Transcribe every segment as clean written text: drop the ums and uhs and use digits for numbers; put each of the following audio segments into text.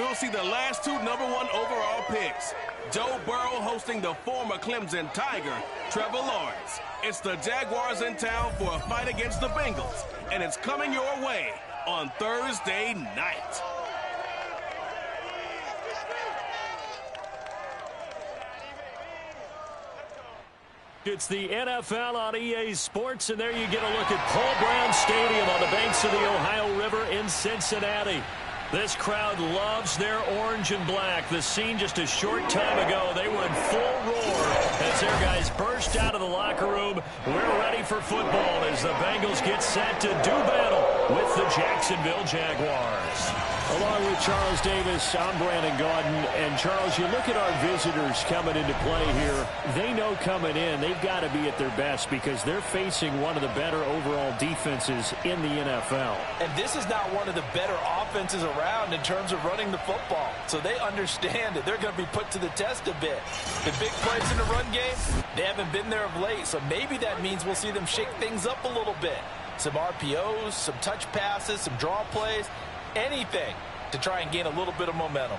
we'll see the last two #1 overall picks. Joe Burrow hosting the former Clemson Tiger, Trevor Lawrence. It's the Jaguars in town for a fight against the Bengals, and it's coming your way on Thursday night. It's the NFL on EA Sports, and there you get a look at Paul Brown Stadium on the banks of the Ohio River in Cincinnati. This crowd loves their orange and black. The scene just a short time ago, they were in full roar as their guys burst out of the locker room. We're ready for football as the Bengals get set to do battle with the Jacksonville Jaguars. Along with Charles Davis, I'm Brandon Gaudin. And, Charles, you look at our visitors coming into play here. They know coming in they've got to be at their best because they're facing one of the better overall defenses in the NFL. And this is not one of the better offenses around in terms of running the football. So they understand that they're going to be put to the test a bit. The big plays in the run game, they haven't been there of late. So maybe that means we'll see them shake things up a little bit. Some RPOs, some touch passes, some draw plays. Anything to try and gain a little bit of momentum.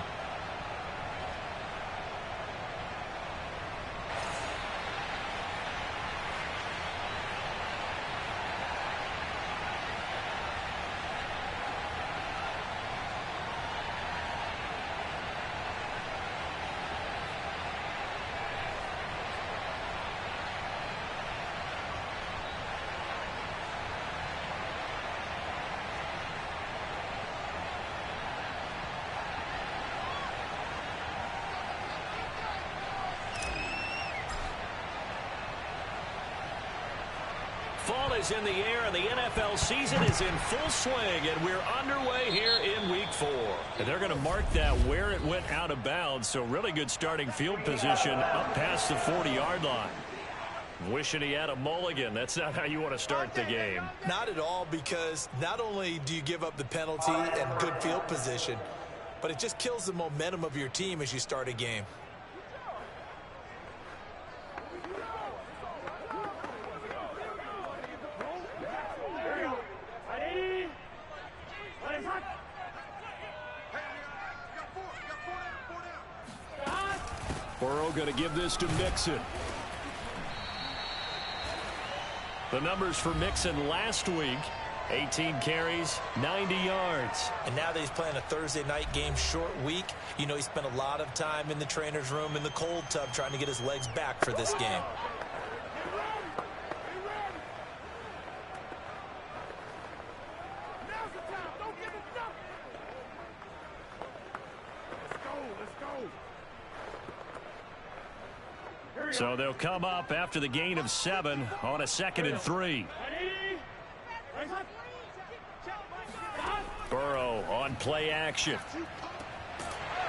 Fall is in the air, and the NFL season is in full swing, and we're underway here in Week 4. And they're going to mark that where it went out of bounds, so really good starting field position up past the 40-yard line. Wishing he had a mulligan. That's not how you want to start the game. Not at all, because not only do you give up the penalty and good field position, but it just kills the momentum of your team as you start a game. Burrow going to give this to Mixon. The numbers for Mixon last week, 18 carries, 90 yards. And now that he's playing a Thursday night game, short week, you know he spent a lot of time in the trainer's room in the cold tub trying to get his legs back for this game. So they'll come up after the gain of 7 on a 2nd and 3. Burrow on play action.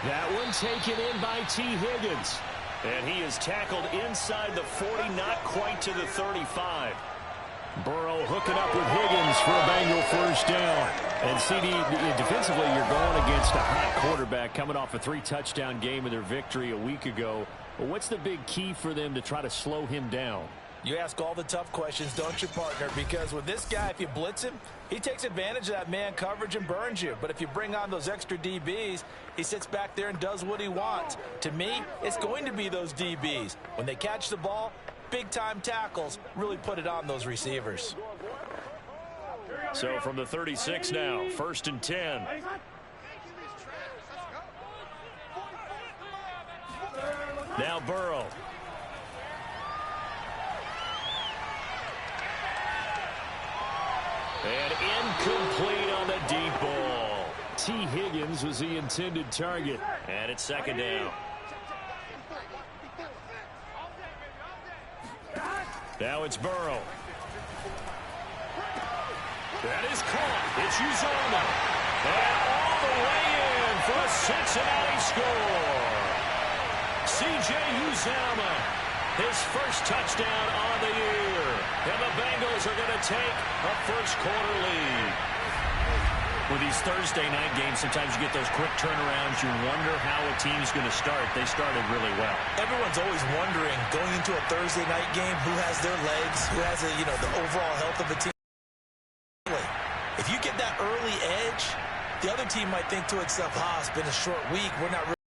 That one taken in by T. Higgins. And he is tackled inside the 40, not quite to the 35. Burrow hooking up with Higgins for a Bengal first down. And CD, defensively, you're going against a hot quarterback coming off a 3-touchdown game in their victory a week ago. Well, what's the big key for them to try to slow him down? You ask all the tough questions, don't you, partner? Because with this guy, if you blitz him, he takes advantage of that man coverage and burns you. But if you bring on those extra DBs, he sits back there and does what he wants. To me, it's going to be those DBs. When they catch the ball, big-time tackles really put it on those receivers. So from the 36 now, 1st and 10. Now Burrow. And incomplete on the deep ball. T. Higgins was the intended target. And it's 2nd down. Now it's Burrow. That is caught. It's Uzomah. And all the way in for a Cincinnati score. C.J. Uzomah, his first touchdown on the year. And the Bengals are going to take a first-quarter lead. With these Thursday night games, sometimes you get those quick turnarounds. You wonder how a team's going to start. They started really well. Everyone's always wondering, going into a Thursday night game, who has their legs, who has the overall health of a team. If you get that early edge, The other team might think to itself, it's been a short week. We're not really